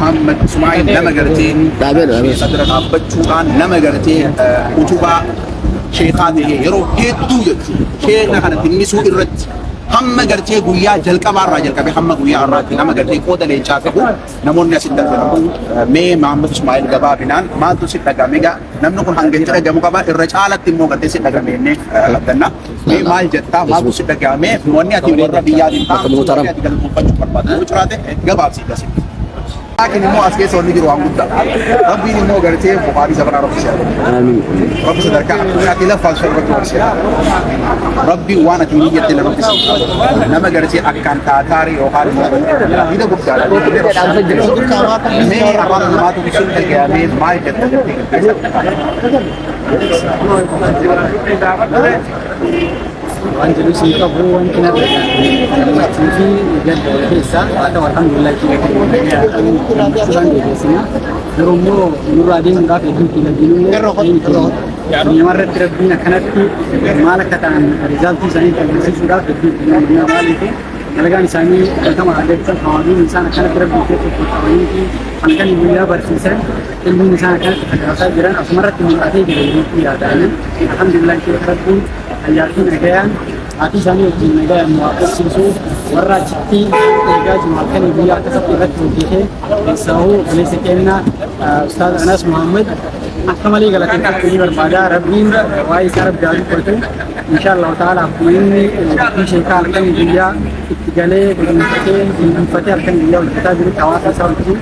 محمد اسماعيل لما قرتي صدر أبتشوان لما قرتي كتبا شيخاته يرو هيدو يجو شيخنا كانت النسو الرد هم قرتي قويا جلقا بارا جلقا بهم قويا الرد لما قرتي قودا لينشافه نمون نسيت دفنه مي محمد اسماعيل قبا بنان ما تو سيت دغاميغا نمنو كون هانغنترا جمو قبا الرجالة تيمو قرتي سيت دغاميني لدنا مي مال جتا ما تو سيت دغامي موني اتي ورا بيادين تا موني اتي قلبو فجو برباد وچراته قبا سيت سيت لكن مو أسكت صورني جرو عم بودا ربي مو قرتي بخاري زبنا ربي شاء آمين ربي صدرك أنا كلا فالشر ربي شاء ربي وانا تيجي جت ربي شاء نما قرتي أكان تاتاري أو خارج إذا بودا مي أبغى ما تقول الجامين ما يجت أنجلو سيكابو وانكنا في جد الحسا هذا والحمد لله كذا شكرا جزيلا نرومو نرادين نرافع دين كذا دينه يعني مرة ربنا كانت مالك عن رجال في سنين تجلس شراء في الدين مالك لكن سامي كما عدت حوالي إنسان كانت ربنا في القرآن أن كان يبيع برسيسان الإنسان كانت تجلس جيران أسمرت من أثير الدين دائما الحمد لله كذا ربنا ayatun agayan ati sani uji mega muakas sisu warra chitti egaj malkan ibiya kasab ibat mutihe sahu belisekenna ustaz Anas Muhammad akmali galatin kuli berbada rabbin wa isarab jadu kotu insyaallah taala ini di syekal kan ibiya ittigale bimfate bimfate kan ibiya kita jadi kawasan saudi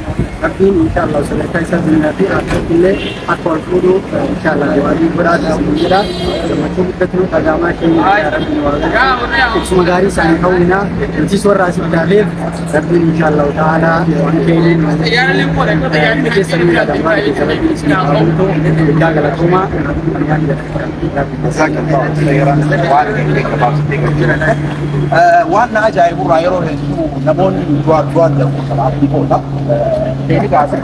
rabbin insyaallah sudah kaisa binati akile akwal kudu insyaallah diwadi berada mujira semacam betul agama ini rabbin wa sumagari sana kauna nanti suara asik dalil rabbin insyaallah taala mungkin kita sering ada mari kita untuk jaga rumah yang وانا اجايب رايرو نمون جواد طلعت بولا ini kasih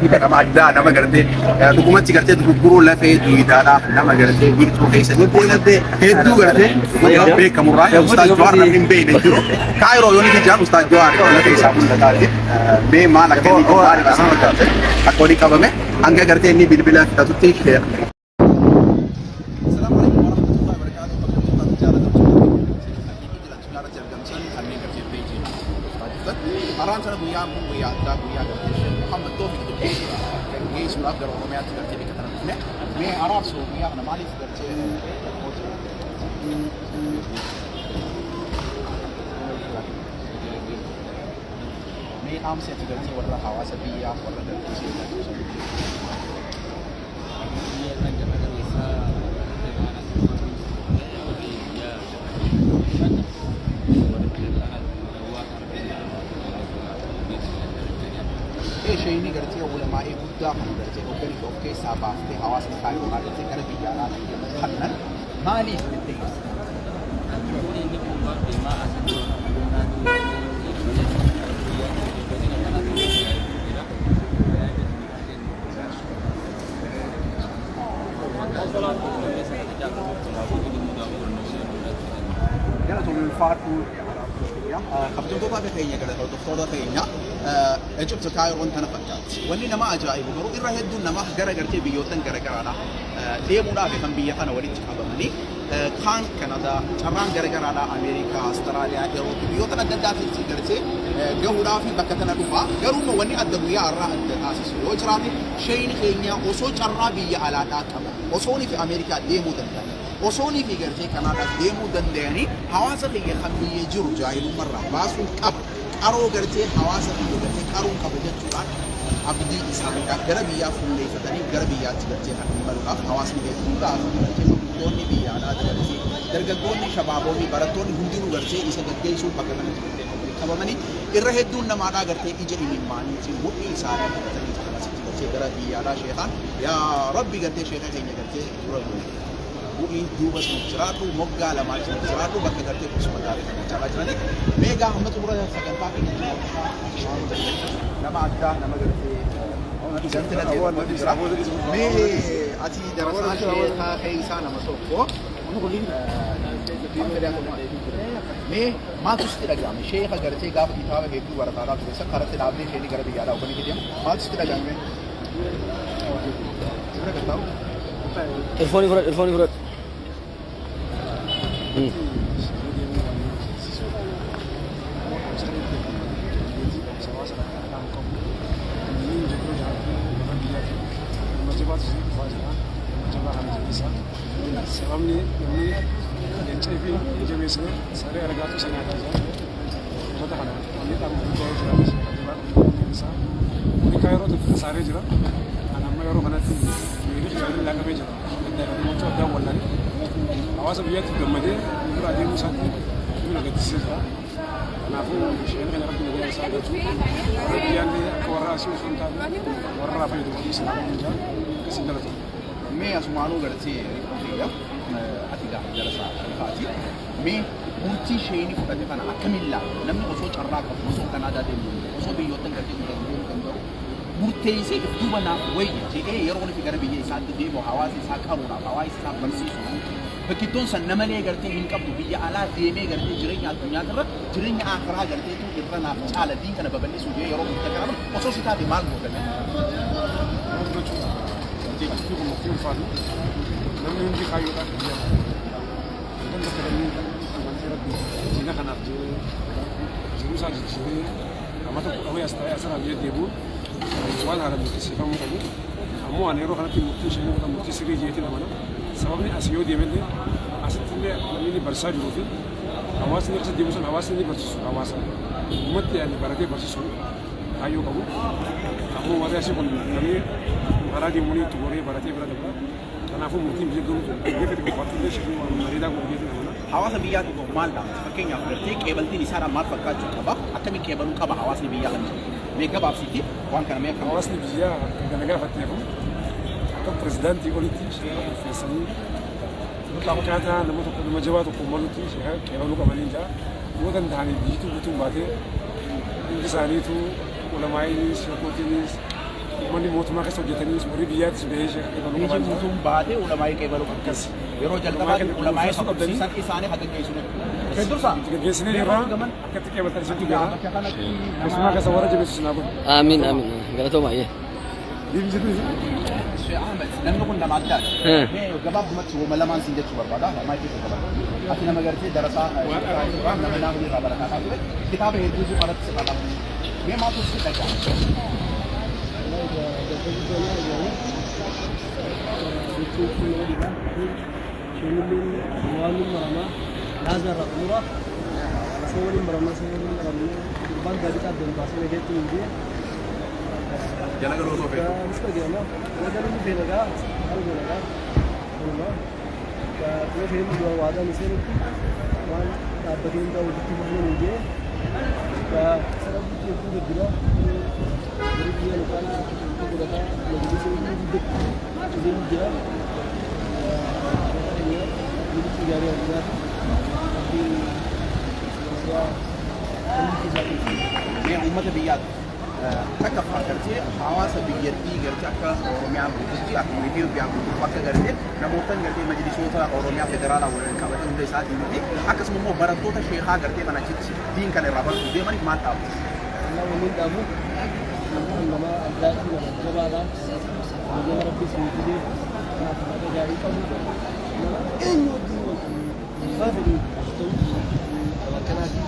kita nama ada nama gerti dokumen gerti guru level itu idara nama gerti itu kaisa itu gerti ya be kamu raya ustaz Johar namin be itu Cairo yoni di jam ustaz Johar kalau kaisa pun tadi be mana kini kemarin asal gerti aku di kabame angga gerti ini bila kita tuh take أران سنة بيا بيا دا بيا محمد توفيق دكتور جيش الأفضل وروميات ترتيبي كترنا مي أران سو بيا أنا مالي ترتيب مي أمس ترتيب ورا حواس بيا ورا ترتيب شيء نقدر ولا ما يبدأ من درجة أوكي أوكي سبعة في حواس الخارج ما درجة كذا بيجانا خلنا ما لي تدريس كانت الفاتو خبزون توقع في كينيا كذا دكتور كينيا أجبت كايرو أنت نفكرت وإني نما أجايب مرو إره يدون نما جرا جرتي بيوتن جرا جرانا ليه مودا في كم بيجانا ولين تكابمني كان كندا تمام جرا جرانا أمريكا أستراليا أوروبا بيوتنا جدا في جرتي جودا في بكتنا كوفا جروما وإني أدبويا أرا أساس وجرامي شيء كينيا وصو جرا بيجا على داكم وصوني في أمريكا ليه مودا وصوني في جرتي كندا ليه مودا داني حواسة في خمبي يجرو جاهل مرة باسو كاب أرو جرتي حواسة في جرتي أرو كبجت شوران أبدي إسحاق جربيا فلي فتني جربيا تجرتي حكيمالونا حواسة في جرتي دوني بيا على جرتي درجوني شبابوني براتوني هنديرو جرتي إسحاق جيسو بكرنا جرتي كبمني إرهدون نماذا جرتي إجي إيماني تي مؤمن إنسان فتني جرتي جربيا على شيخان يا ربي جرتي شيخان هني جرتي bu'i duba sun jiratu mogga la mal sun jiratu bakka garte ku su madare ta bajani mega hamma tura sakan paaki nama adda nama garte سنتنا أول ما تجرا مي أتي دراسات خيسان ما سوقه مي ما تسترجع يعني شيخ قرتي قاف كتابه هيدو ورقات بس قرأت العبد شيء قرأ بيجالا وبني كده ما تسترجع مي الفوني فرد الفوني فرد sababni namni leenca fi jabeessine saree argaatu seenaataa jira uummata kana inni dhaabbatee jira isaa inni kaa yeroo tokko saaree jira kan amma yeroo kanatti miidhagina yaadni laaqamee jira mochuu addaan wallani hawaasa biyyaatti gammadee dura adeemuu isaatti humna gaddisiisaa kanaafuu isheen kana rabbi nagaa isaa galchu warra biyyaallee akka warra asii osoo hin taane warra irraa fayyadamu islaamuu jira akkasii galatu مي أسمعنا قرتي ريكوفيا أتيجا جلسة فاتي مي بنتي شيني فكرة كنا أكمل لا نمني وصول شراك وصول كندا دين وصول بيوتن كتير من كندو بنتي سيك دوبنا وين جي يرون في قربي يساعد دي بحواسي ساكرونا حواسي ساك برسيس فكتون سنملي قرتي إنك أبدو بيا على ديمي قرتي جريني الدنيا ترى جريني آخرها قرتي تو إبرنا على دين كنا ببني سوجي يرون تكرم وصول سيتابي مال مكمل في مكتوب فاضي لم ينجي خيوط أكبر لم تكلمني عن ربي جينا خنا جلوس على الجبل أما تقول أوي أستعي أسرع بيد يبود سؤال هذا مكتسب فهم كذي أمو أنا يروح أنا في مكتسب شيء ولا مكتسب جيتي لمانا سببني أسيو دي مني أسد تلي لمني برسال جوفي أواس نقصد دي مثلا أواس نقصد برسال أواس مت يعني بركة برسال أيو كابو أمو ما ده شيء كل نمي هذا موني تقولي براتي برا دبلا أنا أفهم ممكن جدّون جيت كفاتو ليش مريضا كوجيت لهنا حواس بيجات مال دام فكين يا فرتي كيبل تي نسارا مال فكات كبا أكمل كيبل كبا حواس بيجات ميجا بابسيتي وان كان ميجا حواس بيجا كنا جا فتيهم كم بريزيدنت يقول لي شيء في السنين نطلع كذا لما تقول لما جوات وكملوا تي شيء كيبل كبا نيجا وكان دهني بيجتو بتو بعدين إنساني تو ولا ماي شوكوتينيس ماني موت ما كسر جتنيس مريبيات سبيش نيجي موتوم بعده ولا ماي كيبلو كس يروح جلتا بعد ولا ماي سيسان إسانة حد جيسونه فدرسا جيسني يرا كتير كيبل ترسل تجاه بس ما كسر ورا جبت سنابون آمين آمين قالتوا معي دي بيجي شيء أحمد لما كنا معدات جباب ما تسوي ملمان سيدك شو بربادا ما يكفي كبار أثناء ما قرتي دراسة لما نعمل رابطة كتاب هيدوزو قرأت سبعة ما توصل تجاه Jangan kalau sofi. Ini umat biyat. Takkan kerja, hawas biyati kerja ke Oromia Bukti, aku review biang Bukti pakai kerja. Namun kerja majlis sultan Oromia Federal awal kabar itu saat ini. Aku semua barang tu tak syekh kerja mana cici. Din kan rabat dia mana mantap. Allah memin tamu. Nama Allah itu nama jabala. Nama Rabbi sendiri. Nama dari kamu. Ini dua. Fahri. Tawakalati.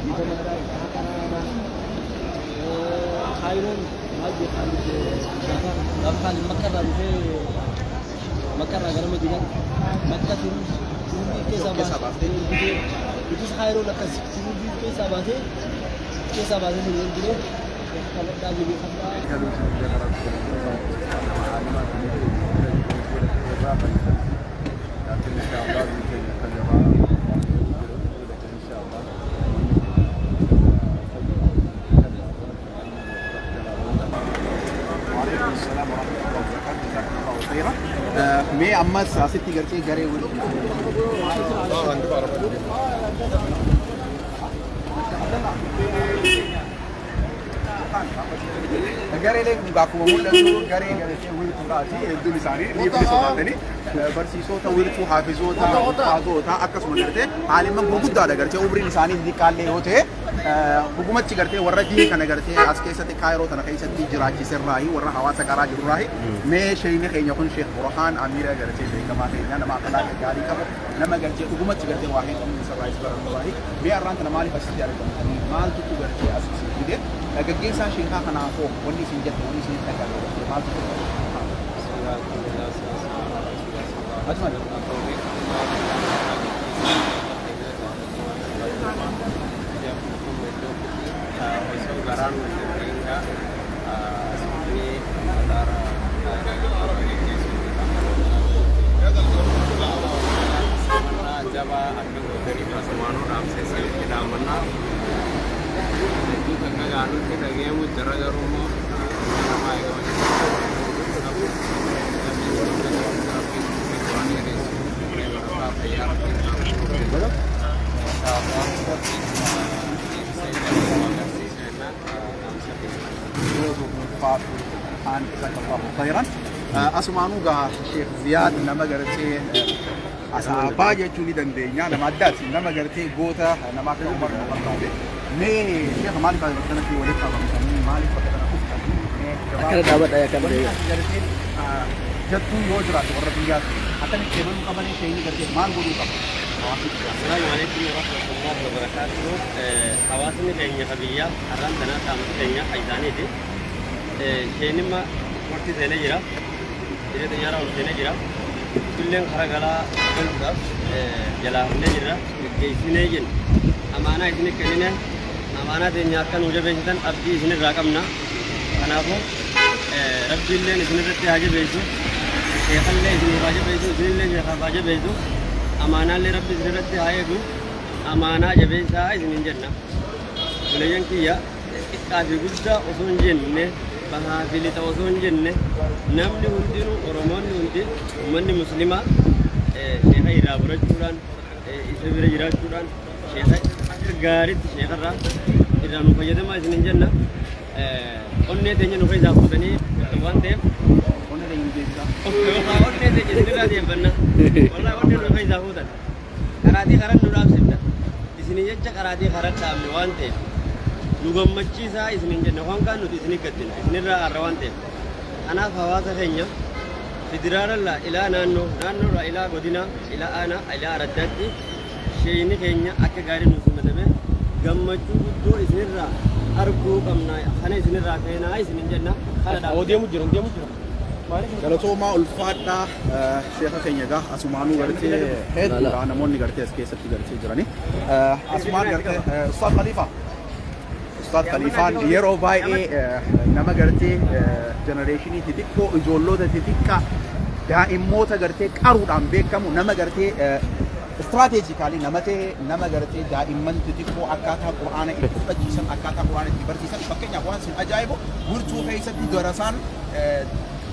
Kita ada karena خيرون هذه خالد شافا خالد مكة في مكة أجر مدينة مكة تنبي كسبات itu خيرون لكن تنبي كسبات من الجنة kalau dah jadi मैं अम्मा सासिती करके घरे हुए Garee leenjii bakkuma mul'atu garee galatee wiirtuudhaati hedduun isaanii liifni sodaatanii barsiisota wiirtuu haafizoota haazota akkasuma gartee haalimman gurguddaadha gartee umriin isaanii xiqqaallee yoo ta'e dhugumatti gartee warra diin kana gartee as keessatti kaayiroo tana keessatti jiraachiserraahi warra hawaasa qaraa jirurraahi mee sheeyni keenya kun Sheekh Burhaan Amiira gartee beekamaa keenya nama akhlaaqa gaarii qabu nama gartee dhugumatti gartee waa hedduu isarraa isbarannurraahi mee arraan tana maaliif asitti argamtanii maaltu gartee asii fide gaggeessaa sheekaa kanaafoo wanni isin jettu wanni isin dhagaadha maaltu خيرا أسمعنا الشيخ زياد نما قرتي أصحابه يجوني دندينيا نما دات نما قرتي قوتا نما كعمر مقطعي مي شيخ مالي فاضل في ولد فاضل مالي فاضل أكثر دعوة أيها كم دقيقة جتو يوجرات وربيات حتى نكتبون قبل شيء قرتي مال بودو قبل السلام عليكم ورحمة الله وبركاته. حواسني كينيا خبية حرام تنا تام كينيا حيزاني دي. كينما ورتي زينة جرا. إذا تيارا ورتي جرا. كلن خرجلا كلها جلا نجرا. كيسني جن. أمانة إسني كنينة. أمانة دنيا كان وجب إنسان أبدي إسني راكمنا. أنا أبو ربي اللي إسني رتي حاجة بيجو. شيخ اللي إسني حاجة بيجو. إسني اللي شيخ حاجة بيجو. أمانة اللي ربي زرت هايجو أمانة جبين سايز من جنة ولين كيا كافي قصة وصون جنة بها فيلي توصون جنة نمني هندينو ورمان هندي ومني مسلمة شيخ إيرابرج جوران إسبير جراج جوران شيخ غاريت شيخ را إذا نفيد ما إذن جنة أني تيجي نفيد أخذني وان تيم أني تيجي نفيد أخذنا والله أني نفيد أخذنا كراتي خرج نوراب سبنا إسني يجّا كراتي خرج تام وان تيم نقوم مچيسا إسني جنة وان كانوا إسني كتير إسني را أروان تيم أنا فواسا خينيا فدرار الله إلى نانو را إلى غدينا إلى أنا إلى ردتي شيني خينيا أكغاري نسمة تبه gammachu guddo isinirra argu qabna kana isinirra keena isinjena kala deemu jira galatooma ulfaadha sheekha keenya gaa asumaanuu gartee hedduudha namoonni gartee as keessatti gartee jirani asumaan gartee Ustaad Khalifaan yeroo baay'ee nama gartee genereeshinii xixiqqoo ijoollota xixiqqaa daa'immoota gartee qaruudhaan beekamu nama gartee استراتيجيكالي نما غرتي دائما تتيكو اكاتا قران يفقجيسن اكاتا قران يبرتيسن فكنيا وانس اجايبو ورتو فيسد درسان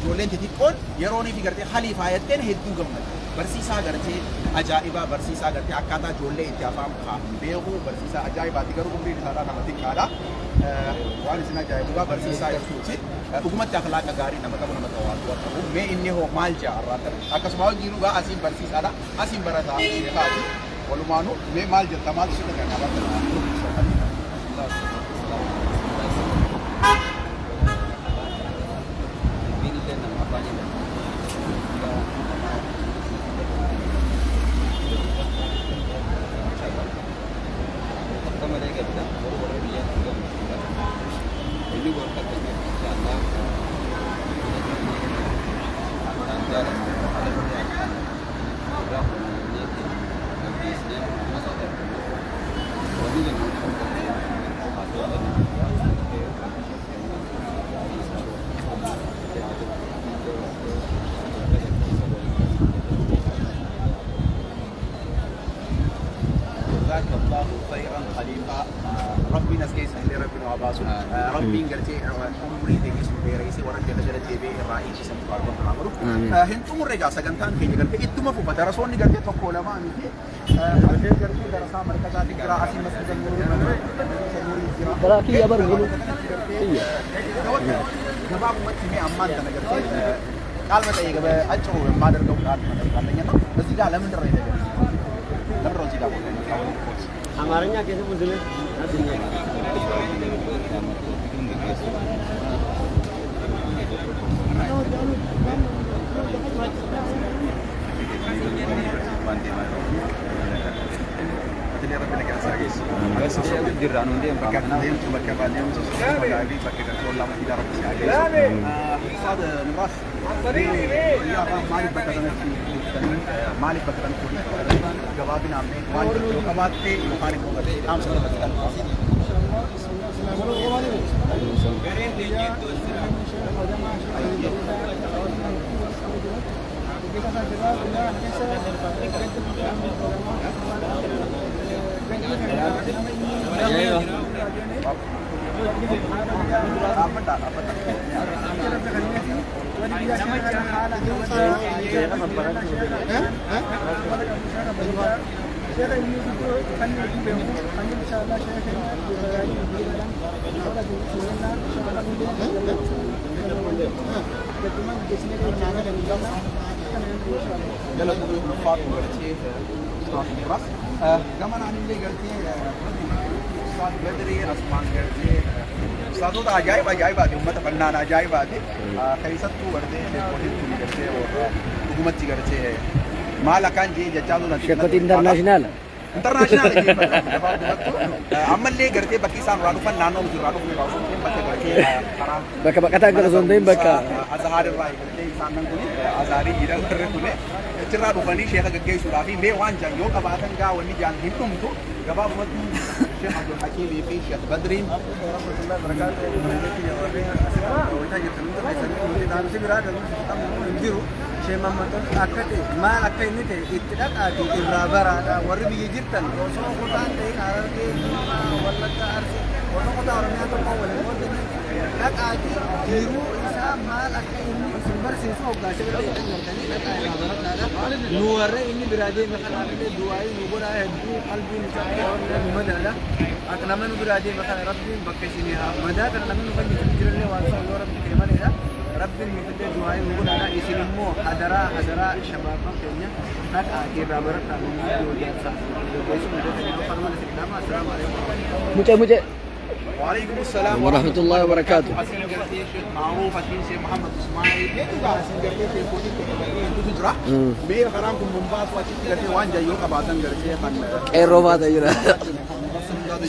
جولين تتيكون يروني في غرتي خليفه يتن هدو غمل برسيسا غرتي اجايبا برسيسا غرتي اكاتا جولي اتفام خا بيغو برسيسا اجايبا تيغرو غمري سارا نمتي كالا وانس اجايبا برسيسا يرتوتي حكومت اخلاق غاري نمتا نمتا واتو مي اني هو مال جارات اكسماو جيرو غا اسين برسيسا دا اسين برتا شيخاتي ولمانو مي مال جتا مال شي كان ربي قلتي عمري دقيس بيريسي ورجع لجلة تبي الرئيس سنتقال بحرامرو هنتم الرجال سكنتان كي قلتي إتما فوق درسوني قلتي تقول ما أنتي قلتي درسا مركزات قراءة مسجد المرور Berarti ya baru dulu. Iya. gabaabumatti mee ammaan kana gartee qaalma ta'ee gaba achuu maa dargamu qaadanya ነው እዚህ ጋር ለምን ድረው ይደገም ለምን እዚህ ጋር አማርኛ ከዚህ ብዙ ነው አድኛ jiraan hundee bakka deemtu bakka baadiyyaa magaalii bakka gartoolaa matii darbu si agarsiisa. Saada nuraas yaa maaliif bakka sanatti maaliif bakka sanatti gabaabinaan maaliif yoo qabaattee yookaan immoo gartee dhaamsa bakka sanatti. Gaman anillee gartee Ustaad Badrii Asmaan gartee ustaadota ajaa'ibaati uummata bal'aan ajaa'ibaati keessattuu gartee sheekotiin gartee dhugumatti gartee maal akkaan jee jechaa turan Sheekoti internaashinaal. ammallee gartee bakki isaan irraa dhufan naannoo nuti irraa dhufne irraa osoo bakka gartee karaa Bakka baqataa gara osoo hin ta'in bakka Azahaar irraa gartee isaan nan kun Azahaarii jedhamu irra kune achirraa dhufanii sheeka gaggeessuudhaaf mee waan jaan yoo qabaatan gaa wanni jaan hin dhumtu gabaabumatti Sheekh Abdul Hakiimii fi Sheekh Badriin akkati maal akka inni ta'e itti dhaqaati irraa baraadha warri biyya jirtan osoo kutaan ta'e Harargee Wallagga Arsii osoo kutaa Oromiyaa tokko waliin waliin dhaqaati jiruu isaa maal akka inni isin barsiisu hoggaasee bira jedhan gartanii dhaqaa irraa barataadha nu warra inni biraa deeme kanaafillee du'aayii nu godhaa hedduu qalbiin isaa nu madaadha akka nama nu biraa deeme kana rabbiin bakka isin madaa kana namni nu fayyadu jirallee waan ta'u yoo rabbi ta'e maleedha ربي المفدى دعائي نقول أنا يسلمه حدراء الشباب كenya هذا كيف عبارة عن السلام عليكم mucah. وعليكم السلام ورحمة الله وبركاته. معروف شيخ محمد اسماعيل تجرا مي خرامكم ممباس واشتي غتي وان جايو قباتن غرتي خان Erofa da jira.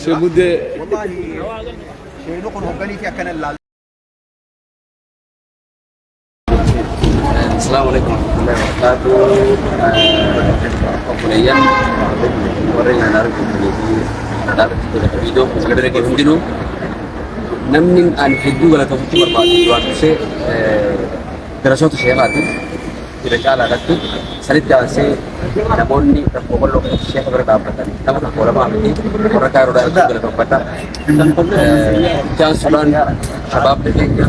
Semude. والله شيء نكون هبني في كان Assalamualaikum warahmatullahi wabarakatuh. Kemudian orang yang naruh di video sekedar ke video namnin an video kalau kamu cuma berbuat jual se terasa tu saya hati tidak kalah itu salit jangan se namun ni terpukul lo saya berapa tadi kamu tak boleh mahu ini orang kaya orang itu kalau kamu patah jangan sulan sebab dia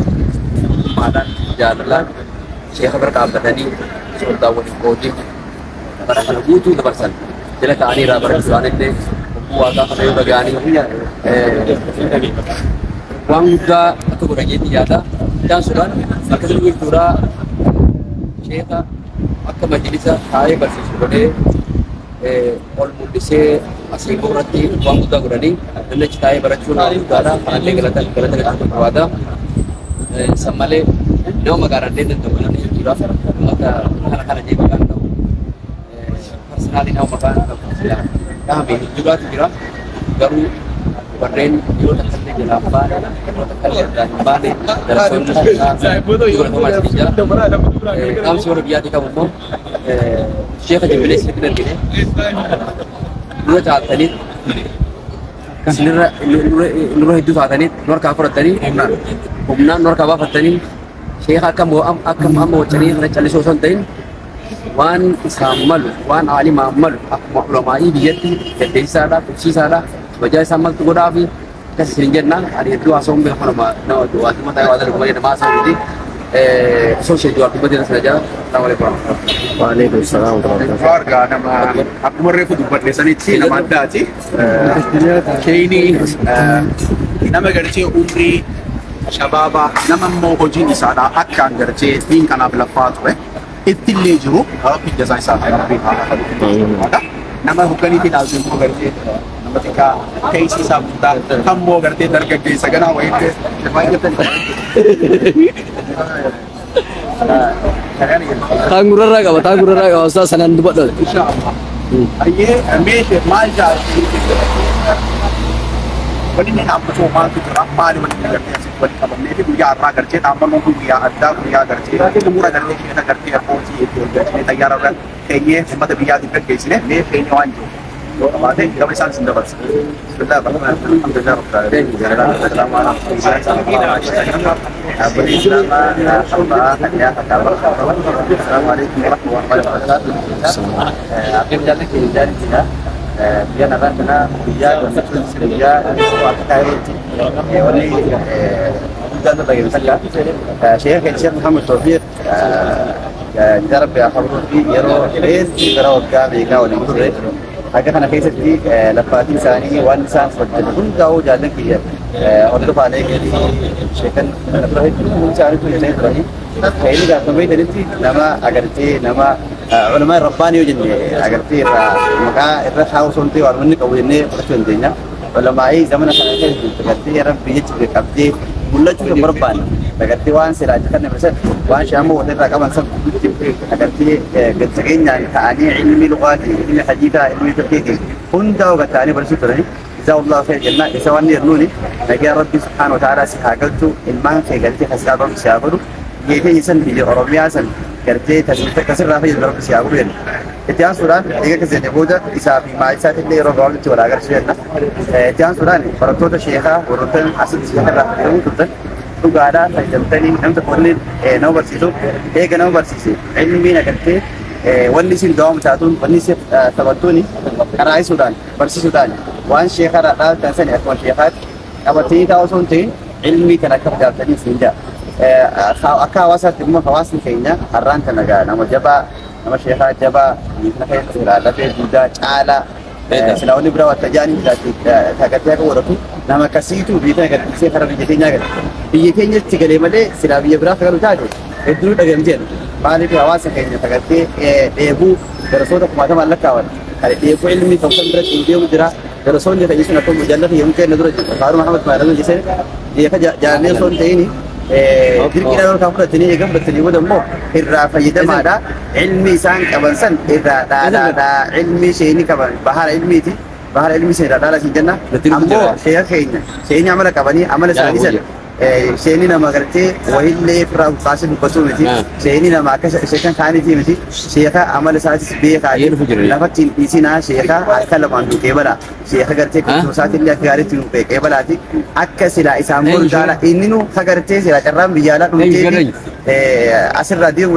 madan jalan Syekh berkata tadi sudah wajib kodi para kalutu ke barsan jela kani ra barsan ini puasa kayu bagani uang juga atau kurangnya tiada dan sudah maka itu pura Syekh akan majlis saya bersih sudah all mudise asli berarti uang juga kurang dan cetai beracuna udara panen gelatan ada samale no magaran din to kan jura maka kala je makan to personally no makan ya kami juga kira baru warren yo tak ada jelapa kalau tak ada dan bane dan saya foto yo masih dia kami suruh dia di kamu Syekh Jibril sekitar ini dua saat tadi nur itu saat tadi nur kafir tadi kumna nur kafir tadi Syekh akan mau cari cari sosantain wan samal wan alim amal ulama biyati desa ada kursi sada wajah samal tu godafi kasih jenna ada dua asombe ulama no dua cuma tahu ada rumah nama asal ini سوشيال دوار بدنا سنجا السلام عليكم ورحمة الله. وعليكم السلام ورحمة الله. Warga nama aku merefu dubat lesanitti nama addaati. Keeni nama gartee umrii shabaabaa nama immoo hojiin isaadha akkaan gartee diin kanaaf laffaa ture itti illee jiru rabbi jazaa isaa rabbii haa kadhatu. Nama hogganii fi dhaaltuun immoo gartee nama xiqqaa keessa isaa guddaa kan immoo gartee dargaggeessa ganaa wayitee Tangguran raga, tangguran raga, Ustaz sanan dubat dah. Insyaallah. Aye, meeshe maal jaati. Wani ni nama tu maal tu terang maal wani gartee asii wani qabamnee fi guyyaa irraa gartee dhaabbannoon kun guyyaa addaa guyyaa gartee umuura gartee keenya gartee abbootii gartee xayyaara irra keenyee uummata biyyaatiif gaggeessine mee keenya waan jiru. Yoo qabaate gaba isaan isin dabarsa. Bismillah ar-Rahmaan ar-Rahiim. Alhamdulillah rabbil aalamiin. Assalamu alaikum warahmatullahi wabarakatuh. Akhir jalan ke jalan kita. Dia nak kena dia dia waktu kairoti. Wali jalan bagi misalnya. Syekh Muhammad Taufiq جرب يا حضرتي يرو ليز يرو كابي كاو نمسري حاجة أنا كيستي لفاتي ثاني وان سان فجد كل كاو جالك هي أردف عليك شكل نبرهي كل سان تو ينين برهي كأني قاعد نبي تنتي نما أجرتي نما علماء رباني وجنة أجرتي مكا إرشاو سنتي وارمني كاو جنة برشون دينا علماء زمانه كذا تكتي يا رب بيجي بكتي mulla juga berban. Agarti wan sila kan مثلا وان شامو وترى كمان سب agarti getsegenya taani ilmi lughati ilmi haditha ilmi fiqh kunta وقتاني برسوتني جزاه الله خير جنة يسواني يرنوني نجا ربي سبحانه وتعالى سحاقلتو المان في قلتي حسابا سيابرو يتي يسن في أوروبيا سن قلتي تسر رافي رب سيابرو يعني اتيان سوران ديگه كزين بودا إسافي ما إسات اللي رغالتي ولا أغر شيئنا اتيان سوران فرطوة الشيخة ورطن حسن الشيخة رافي تلتن تقالا فجمتني نمت قولي نو برسيسو ايقا نو برسيسي علمي نقلتي واللي سين دوام تاتون واللي سين ثبتوني كراي سودان برسي سودان وان شيخة رأى تنساني أكون شيخات أبتين تاوسون تين علمي تنكب جابتني سينجا أكا واسا تبما فواسن كينيا هران تنقا نمو جبا نمو شيخات جبا نخيط سيرا لفي جودا چالا سلاوني برا واتجاني تاكتيا كورتو nama kasitu bita kan saya harap biyekenya kan biyekenya tigale male sila biye berapa kalau tadi itu dalam jen balik ke awas kayaknya tagati debu berasal dari mana malak kawan kalau debu ilmi tausan berat India mudra berasal dari Yesus atau mujallad yang mungkin nadra Harun Muhammad Maharan jise dia kan jalan son ini kira-kira kalau kamu tadi ni kan betul juga demo irra faida mana ilmi sang kabansan irra da ilmi sih ini kaban bahar ilmi itu bahar ilmi saya dah lah si jannah. Ambo saya kayaknya, saya ini amal kabani, amal salisan. Saya ini nama kerja, wahille perahu kasih betul mesti. Saya ini nama akas saya kan kani ti mesti. Saya kan amal salis biaya kaya. Dapat isi na saya kan akal mandu kebala. Saya kan kerja kursus ini agak tu kebala ti. Akas sila isamur jala ini nu kerja sila ceram biaya mungkin. Asal radio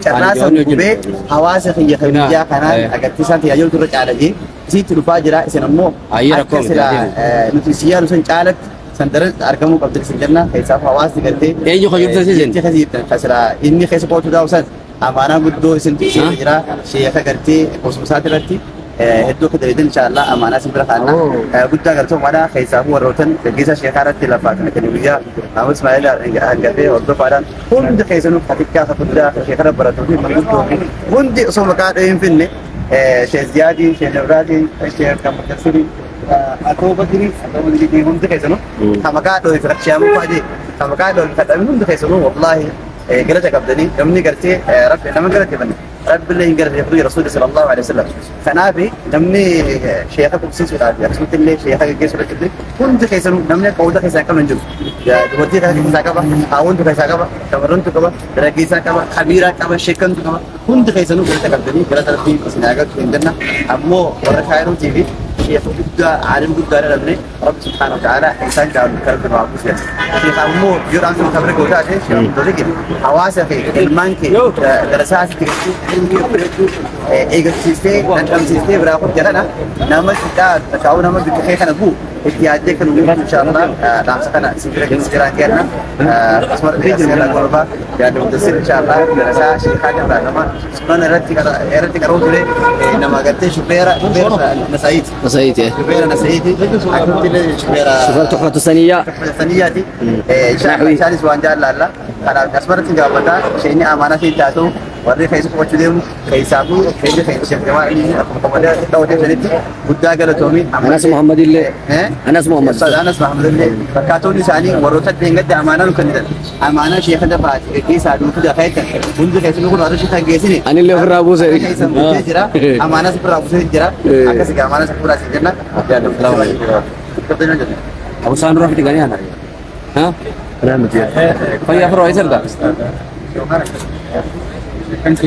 cara sampai hawa sekian kerja kanan agar tisan tiada turut ada je. Situ lupa jera senamo. Akan sila nutrisi harus calat. Santaran arkamu kabel senjana kaisa fawas diganti. Juga kau jual sejen. Kasra ini kaisa pot sudah usan. Amana guddo senti jera syekh ganti khususat rati. Itu kedai insyaallah amana sibra kana. Gudda garto mana kaisa huwa rotan gisa syekh rati lafa kana keniya. Amu Ismail anggabe ordo padan. Hund kaisa nu katika kapudra syekh rabarato di maguddo. Hund somaka infine Syekh Ziyadi, Syekh Nuradi, Syekh Kamakasiri atau begini di untuk kayak sana, sama kado di fraksiam aja, sama kado kata untuk kayak sana, wallahi, kita cakap tadi, kami kerja, Rabbi, nama kerja mana, Rabbi yang kerja itu Rasulullah Sallallahu Alaihi Wasallam, kenapa? Kami Syekh Kusi sudah, Rasulullah Syekh Kusi sudah kerja, untuk kayak sana, kami kau dah kayak sana menjum, ya, dua tiga kayak sana apa, awal tu kayak sana apa, kamarun tu apa, lagi sana apa, khabira apa, Syekhan tu apa, untuk kayak sana kita cakap tadi, kita tadi sinaga tu interna, ammo orang kaya tu TV. Syekh juga alim juga ada ni Rabb Subhanahu Wa Taala insan jauh kerja bagus ya. Syekh kamu jurang tu kabar kota je. Syekh tu lagi. Awas ya ilman ke darasat ke ilmu itu ego sistem dan sistem berapa jalan nama kita tahu nama kita kan aku احتياجك نقول إن شاء الله نعم سكنا سكرا كنا أسمر سكرا قربا يعني متصل إن شاء الله دراسة شيء حاجة بعدما سكنا رتي كروت لي نما قلت شبيرة نسايت Masayit ya. شبيرة نسايتي أكيد لي شبيرة Sufar tuhfatu saniyya. ثانية دي إن شاء الله شانس وانجال لا أنا أسمر تجاوبنا شيء أمانة في تاسو ورد خيس كوتشديم خيسابو خيس خيس كمان كمان تاوتي سنتي بودا قالتومي Anas Muhammad ille. Anas Muhammad. أستاذ أنس محمد الله فكاتو لساني وروتات بينقد أمانة كندا أمانة شيخ دفع كيس عدو كده خيط بند خيس نقول هذا شيء تجيسني Ani le ofra abu sari. خيس جرا أمانة سبرا أبو سيد جرا أكاس أمانة سبرا سيدنا يا الله كتبنا جدا Abu Sa'an Rafi tigani ana. Ha? Fayya Faro Aisar da.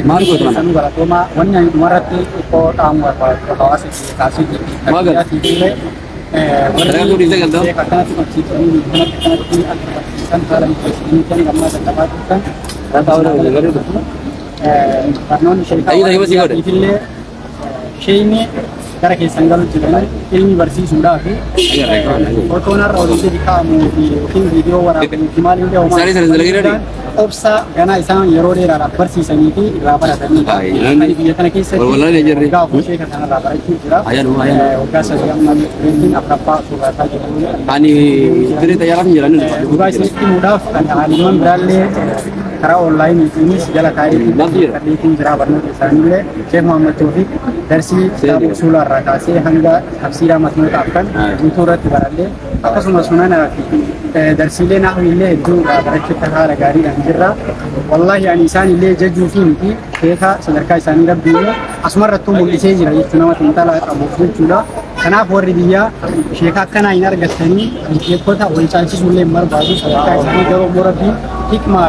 Maal ko tuna. Sanu baratoma wanya marati ko tamu hawasi kasi Magal. Dalam tu dia kata. Kata tu macam ni kan kalau ini kan gamma tempat kan Tahu dah dengar itu. kanon syarikat Ayo, ayo, masih ada. Itulah shay ni cara kesanggala jalan ilmi versi sudah ke foto na rawi jadi kamu di video wara kemali dia Sari lagi ready. opsa gana isang yerode rara versi saniti rabara tani Ay, dia kana kisah Wala dia jadi. ga foshe ka kana rabara itu jira Ayan, ayan. ogasa yang nam rentin apa sudah saja Ani cerita jalan jalan ni. juga sini mudah kan aliman beralle kara online ini segala tarik Nadir. itu jira barno sanile Syekh Muhammad Taufik darsi kitab usul ar-rakasi hanga tafsir matnu ta'kan muturat baralle akasuma sunana darsi le nahwi le du barakata hala gari anjira wallahi yani insani le jaju finti keka sadarka insani rabbi asmaratu mulise jira yituna matala abu jula kana forri biya sheka kana inar gatani kota wancanci sulle mar bazu sadarka insani garo murabbi hikma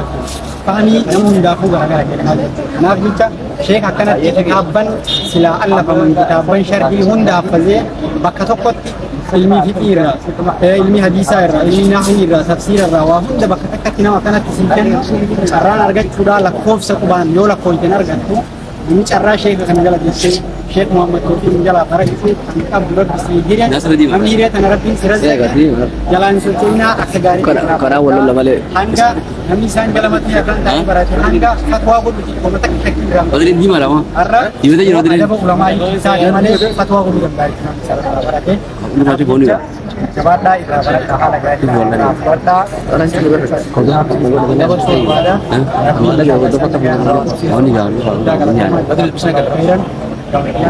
fahmi namun dafu gara gara na bica شيخ كانت كتابا سلا الله فمن كتابا شرعي هندا فزي بكتوكت علمي فكيرا علمي حديثا علمي نحوي تفسير وهندا بكتكتنا وكانت تسيكن شران ارجع شودا لكوف سكوبان يولا كويتن ارجع ini cara Syekh akan jalan di Syekh Muhammad Taufik menjalan para itu Abdul Bismillah kami dia tanah rabin seraz jalan sulcina aksagari Kana wala lamale. hangga kami san jalan mati akan tadi berarti hangga fatwa guru di komentar kita Odin di mana ma? arra Di mana jadi Odin? ada ulama itu saya mana fatwa guru yang baik berarti Ini macam boni ba? jabata ibarat tahala gari kota orang sini berada Ada yang betul betul Oh ni jangan. Betul bisa kepikiran.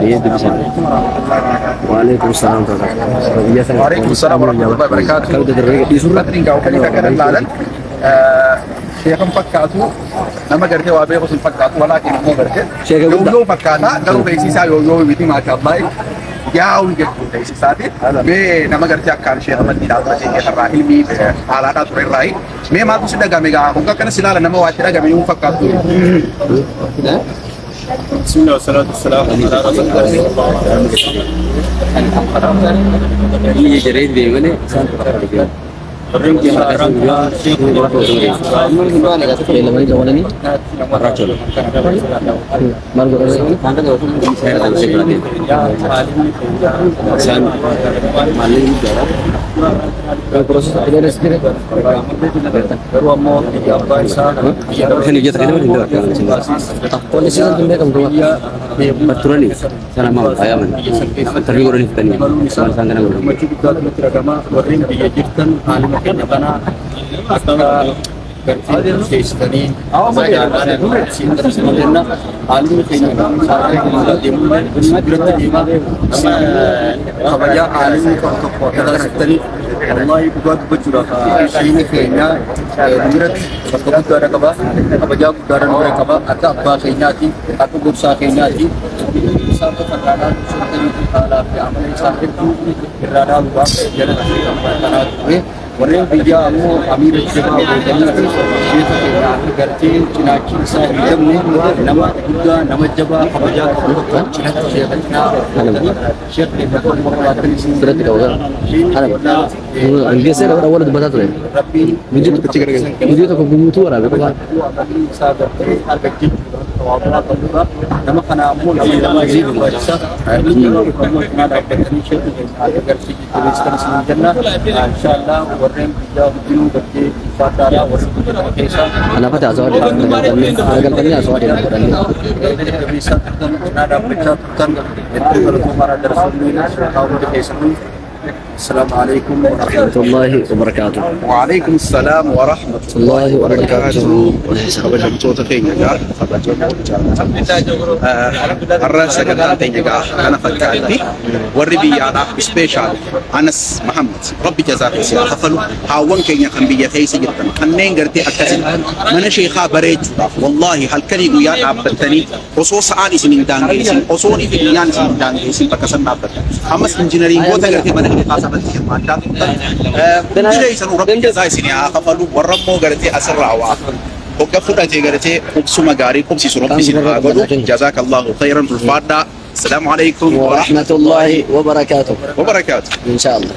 Iya itu bisa. Waalaikumsalam warahmatullahi wabarakatuh. Waalaikumsalam warahmatullahi wabarakatuh. Kalau terbaik di surat ringkau kali kakak lalan شيخ فكاتو لما قرت وابي خص فكاتو ولكن مو قرت شيخ يو فكاتا قالوا بيسي سا يو بيتي ما شاء الله ياو يجت بيسي ساتي مي لما قرت كان شيخ محمد بن عبد الشيخ الراحل مي على كاتو الراي مي ما تسدا غاميغا هو كان سلاله نما واتira غامي يو فكاتو بسم الله والصلاة والسلام على رسول الله Ini jadi di mana? Lamani jawalan ni. Racun. Margo Anda tu saya tak bisa berani. Saya malu juga. kalau proses tidak ada sendiri. Ini dia tak ada mana Polisi kan tunda kamu tua. Betul ni. Sana mau ayaman. Tapi orang ini tanya. Sama sana nak orang. والله بقعد بجرا شيء كينيا نمرت بقعد دارا كبا أبجا دارا نمرت كبا أتا أبا كينيا تي أتو برسا كينيا تي سب فكرنا سنتين كلا في عمل ساكت كرانا لوا جل كنا ورين بيجا أمو أمير الشباب وجنة شيء كينيا كرتي كناكي سايدم نما بودا نما جبا أبجا كبا كنا شيخ نبكر مقالة Sudah tidak usah. Ada. Angge saya orang awal tu baca tu. Video tu kecil. Video tu kau bumu tu orang. Sahabat, harga تواضع قلبا لما كان أمول لما يزيد الوجسة ما دابتني شيء هذا قرشي تريستان سن الجنة إن شاء الله ورهم بجاو بيو بكي فاتارا ورهم كيسا أنا فتح أزواج أنا قلبني أزواج bisa nada pecah kan itu kalau kemana Rasulullah sallallahu alaihi wasallam. Assalamualaikum warahmatullahi wabarakatuh. وعليكم السلام ورحمة الله وبركاته. kabajamtoota keenya egaa har'a sagantaan teenya egaa kana fakkaatti warri biyyaadhaa ispeeshaal Anas Muhammad rabbi jazaa keessaa kafalu haawwan keenya kan biyya keessa jirtan kanneen gartee akkasiin mana sheekaa bareechuudhaaf wallaahi halkanii guyyaa dhaabbattanii osoo sa'aan isin hin daangeessin osoo biyyaan isin hin daangeessin bakka san dhaabbattan ammas injinariingoota gartee mana sheekaa sabatti hirmaachaa turtan bileeysan rabbi jazaa isin haa kafalu warra immoo gartee asirraa waa hogga fudhatee gartee qubsuma gaarii qubsisu rabbi isin haa godhu jazaakallahu khayran ulfaadhaa. السلام عليكم ورحمة الله وبركاته وبركاته إن شاء الله.